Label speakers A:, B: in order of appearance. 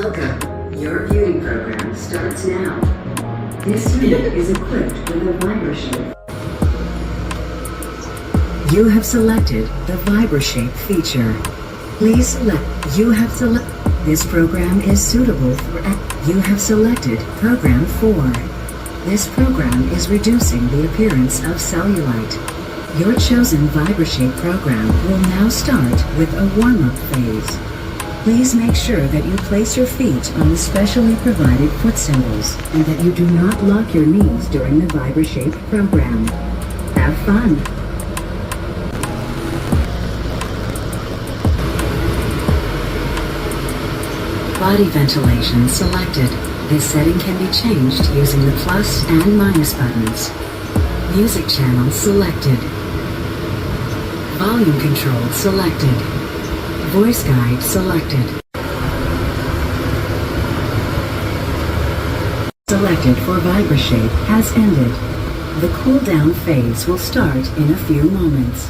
A: Welcome. Your viewing program starts now. This unit is equipped with a vibration. You have selected the VibraShape feature. Please select. This program is suitable for. You have selected Program 4. This program is reducing the appearance of cellulite. Your chosen VibraShape program will now start with a warm-up phase. Please make sure that you place your feet on the specially provided foot symbols and that you do not lock your knees during the VibraShape program. Have fun! Body ventilation selected. This setting can be changed using the plus and minus buttons. Music channel selected. Volume control selected. Voice guide selected. Selected for VibraShape has ended. The cool down phase will start in a few moments.